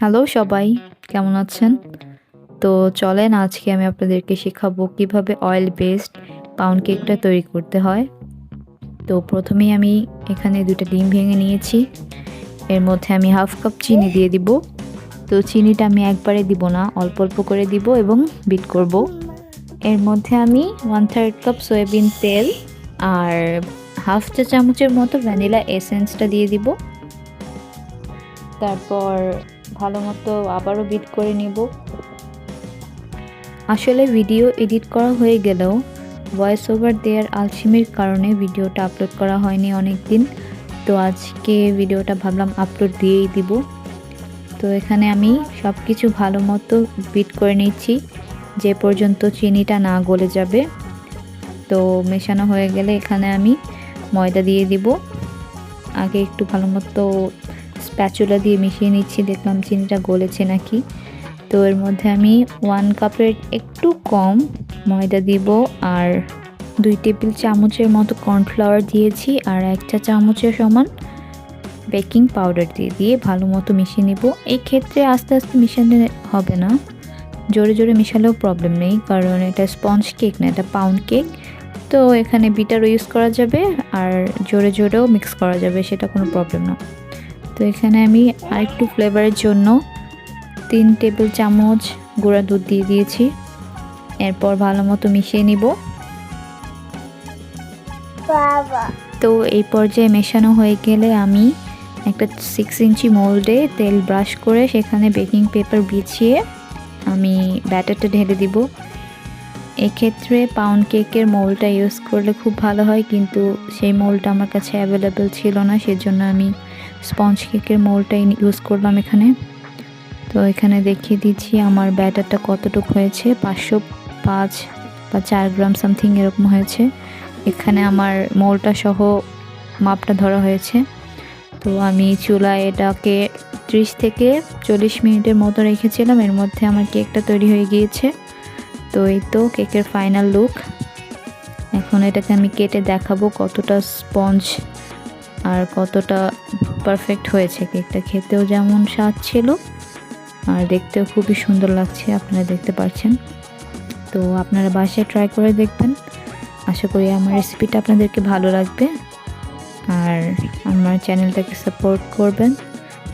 Hello সবাই, কেমন আছেন? তো চলেন আজকে আমি আপনাদেরকে শেখাবো কিভাবে অয়েল বেসড পাউন্ড কেকটা তৈরি করতে হয়। তো প্রথমেই আমি এখানে 2টা ডিম ভেঙে নিয়েছি। এর মধ্যে আমি হাফ কাপ চিনি দিয়ে দিব। তো চিনিটা আমি একবারে দিব না, অল্প অল্প করে দিব এবং বিট করব। এর মধ্যে আমি 1/3 কাপ সয়াবিন তেল আর হাফ চা চামচের মতো ভ্যানিলা এসেন্সটা দিয়ে দিব। তারপর ভালো মতো আবারও বিট করে নিব। আসলে ভিডিও এডিট করা হয়ে গেলেও ভয়েস ওভার দেওয়ার আলসেমির কারণে ভিডিওটা আপলোড করা হয়নি অনেক দিন। তো আজকে ভিডিওটা ভাবলাম আপলোড দিয়েই দিব। তো এখানে আমি সব কিছু ভালো মতো বিট করে নিচ্ছি যে পর্যন্ত চিনিটা না গলে যাবে। তো মেশানো হয়ে গেলে এখানে আমি ময়দা দিয়ে দিব। আগে একটু ভালো মতো স্প্যাচুলা দিয়ে মিশিয়ে নিচ্ছি, দেখলাম চিনিটা গলেছে নাকি। তো এর মধ্যে আমি 1 কাপের একটু কম ময়দা দিব আর 2 টেবিল চামচের মতো কর্নফ্লাওয়ার দিয়েছি আর 1 চা চামচের সমান বেকিং পাউডার দিয়ে ভালো মতো মিশিয়ে নিব। এই ক্ষেত্রে আস্তে আস্তে মিশানো হবে না, জোরে জোরে মিশালেও প্রবলেম নেই, কারণ এটা স্পঞ্জ কেক না, এটা পাউন্ড কেক। তো এখানে বিটারও ইউজ করা যাবে আর জোরে জোরেও মিক্স করা যাবে, সেটা কোনো প্রবলেম না। তো এখানে আমি আরেকটু ফ্লেভারের জন্য 3 টেবিল চামচ গুঁড়া দুধ দিয়ে দিয়েছি। এরপর ভালো মতো মিশিয়ে নিব। তো এই পর্যায়ে মেশানো হয়ে গেলে আমি একটা 6 ইঞ্চি মোল্ডে তেল ব্রাশ করে সেখানে বেকিং পেপার বিছিয়ে আমি ব্যাটারটা ঢেলে দিব। এক্ষেত্রে পাউন্ড কেকের মোল্ডটা ইউজ করলে খুব ভালো হয়, কিন্তু সেই মোল্ডটা আমার কাছে অ্যাভেলেবেল ছিল না, সেজন্য আমি স্পঞ্জ কেকের মোল্ডটাই ইউজ করলাম এখানে। তো এখানে দেখিয়ে দিচ্ছি আমার ব্যাটারটা কতটুকু হয়েছে, 505 বা 4 গ্রাম সামথিং এরকম হয়েছে। এখানে আমার মোলটা সহ মাপটা ধরা হয়েছে। তো আমি চুলায় এটাকে 30 থেকে 40 মিনিটের মতো রেখেছিলাম। এর মধ্যে আমার কেকটা তৈরি হয়ে গিয়েছে। তো এই তো কেকের ফাইনাল লুক। এখন এটাকে আমি কেটে দেখাবো কতটা স্পঞ্জ আর কতটা পারফেক্ট হয়েছে। কেকটা খেতেও যেমন স্বাদ ছিল আর দেখতেও খুবই সুন্দর লাগছে, আপনারা দেখতে পাচ্ছেন। তো আপনারা বাসায় ট্রাই করে দেখবেন। আশা করি আমার রেসিপিটা আপনাদেরকে ভালো লাগবে আর আমার চ্যানেলটাকে সাপোর্ট করবেন।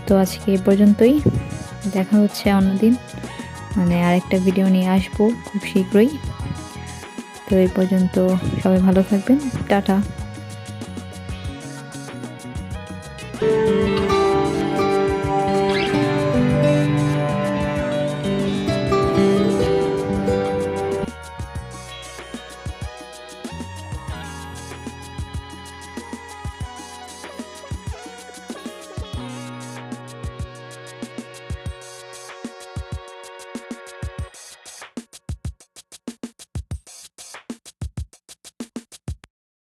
তো আজকে এই পর্যন্তই, দেখা হচ্ছে অন্যদিন, মানে আরেকটা ভিডিও নিয়ে আসবো খুব শীঘ্রই। তো এই পর্যন্ত সবাই ভালো থাকবেন, টাটা।